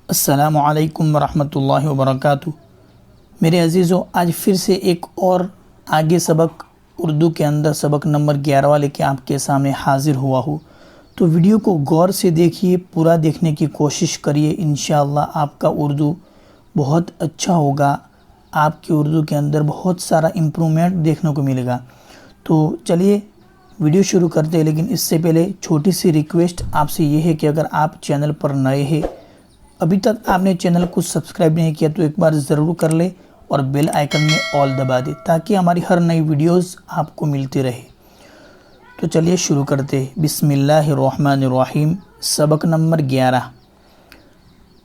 अस्सलामु अलैकुम वरहमतुल्लाहि वबरकातुहू। मेरे अजीज़ों, आज फिर से एक और आगे सबक उर्दू के अंदर सबक नंबर 11 लेके आपके सामने हाज़िर हुआ हूँ। तो वीडियो को गौर से देखिए, पूरा देखने की कोशिश करिए। इंशाअल्लाह आपका उर्दू बहुत अच्छा होगा, आपकी उर्दू के अंदर बहुत सारा इम्प्रूवमेंट देखने को मिलेगा। तो चलिए वीडियो शुरू करते हैं, लेकिन इससे पहले छोटी सी रिक्वेस्ट आपसे ये है कि अगर आप चैनल पर नए हैं, अभी तक आपने चैनल को सब्सक्राइब नहीं किया तो एक बार ज़रूर कर ले और बेल आइकन में ऑल दबा दे ताकि हमारी हर नई वीडियोस आपको मिलती रहे। तो चलिए शुरू करते हैं। बिस्मिल्लाहिर्रहमानिर्रहीम। सबक नंबर 11।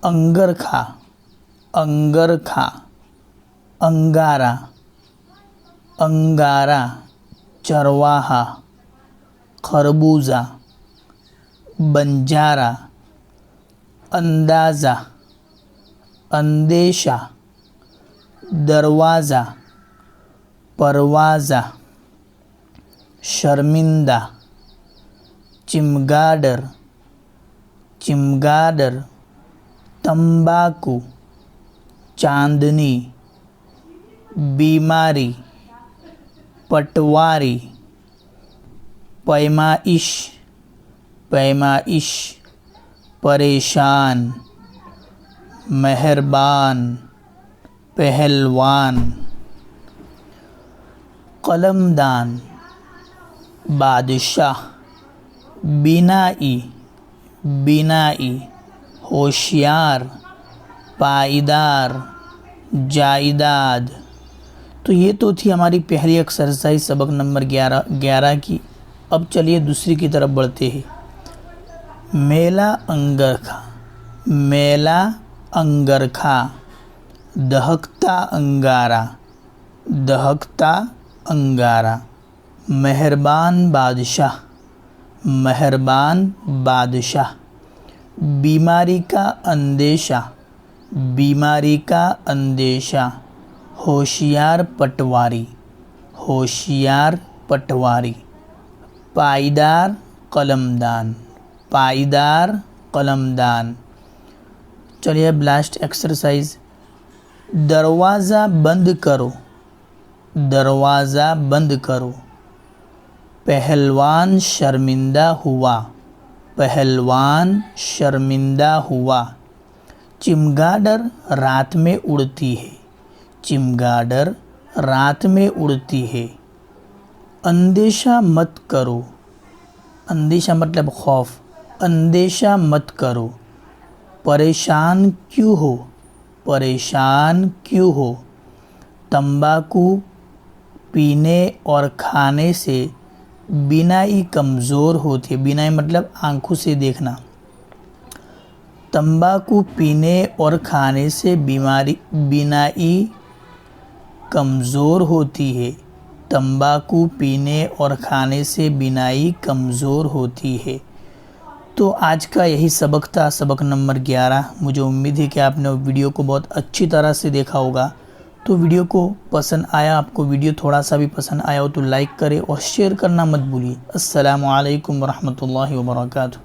अंगरखा, अंगरखा, अंगारा, अंगारा, चरवाहा, खरबूजा, बंजारा, अंदाज़ा, अंदेशा, दरवाज़ा, परवाज़ा, शर्मिंदा, चिमगाडर, चिमगाडर, तंबाकू, चांदनी, बीमारी, पटवारी, पैमाइश, पैमाइश, परेशान, मेहरबान, पहलवान, कलमदान, बादशाह, बिनाई, बिनाई, होशियार, पायदार, जायदाद। तो ये तो थी हमारी पहली एक्सरसाइज सबक नंबर 11 की। अब चलिए दूसरी की तरफ बढ़ते हैं। मेला अंगरखा, मेला अंगरखा, दहकता अंगारा, दहकता अंगारा, मेहरबान बादशाह, मेहरबान बादशाह, बीमारी का अंदेशा, बीमारी का अंदेशा, होशियार पटवारी, होशियार पटवारी, पायदार कलमदान, पायदार कलमदान। चलिए अब लास्ट एक्सरसाइज। दरवाज़ा बंद करो, दरवाज़ा बंद करो, पहलवान शर्मिंदा हुआ, पहलवान शर्मिंदा हुआ, चिमगाडर रात में उड़ती है, चिमगाडर रात में उड़ती है, अंदेशा मत करो, अंदेशा मतलब खौफ, अंदेशा मत करो, परेशान क्यों हो, परेशान क्यों हो, तंबाकू पीने और खाने से बीनाई कमज़ोर होती है, बीनाई मतलब आँखों से देखना, तंबाकू पीने और खाने से बीनाई कमज़ोर होती है, तंबाकू पीने और खाने से बीनाई कमज़ोर होती है। तो आज का यही सबक था, सबक नंबर 11। मुझे उम्मीद है कि आपने वीडियो को बहुत अच्छी तरह से देखा होगा। तो वीडियो को पसंद आया, आपको वीडियो थोड़ा सा भी पसंद आया हो तो लाइक करें और शेयर करना मत भूलिए। अस्सलामु अलैकुम वरहमतुल्लाहि वबरकातुहू।